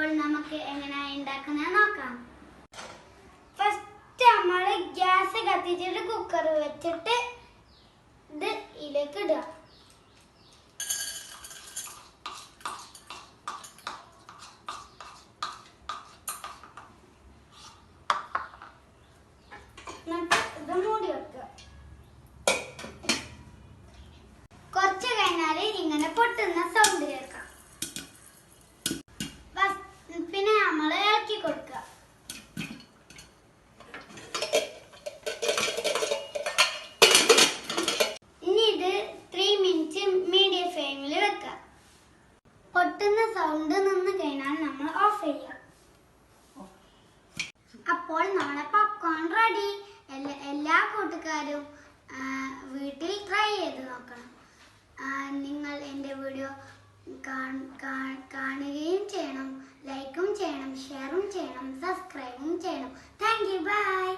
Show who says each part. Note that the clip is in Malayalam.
Speaker 1: അപ്പോൾ നമുക്ക് എങ്ങനെയാണ് ഉണ്ടാക്കുന്നത് നോക്കാം. ഫസ്റ്റ് നമ്മൾ ഗ്യാസ് കത്തിച്ചിട്ട് കുക്കർ വെച്ചിട്ട് ഇത് ഇതിലേക്ക് ഇടുക. ഇത് മൂടി വെക്കുക. കുറച്ച് കഴിഞ്ഞാൽ ഇങ്ങനെ പൊട്ടുന്ന സൗണ്ട് കേൾക്കാം. പിന്നെ നമ്മൾ ഇളക്കി കൊടുക്കുക. ഇനി ഇത് 3 മിനിറ്റ് മീഡിയം ഫ്ലെയിമിൽ വെക്കുക. പൊട്ടുന്ന സൗണ്ട് നിന്ന് കഴിഞ്ഞാൽ നമ്മൾ ഓഫ് ചെയ്യുക. അപ്പോൾ നമ്മുടെ പോപ്കോൺ റെഡി. എല്ലാ കൂട്ടുകാരും വീട്ടിൽ ട്രൈ ചെയ്ത് നോക്കണം. നിങ്ങൾ എൻ്റെ വീഡിയോ കാണുകയും ചെയ്യണം, ലൈക്കും ചെയ്യണം, ഷെയറും ചെയ്യണം, സബ്സ്ക്രൈബും ചെയ്യണം. Thank you. ബൈ.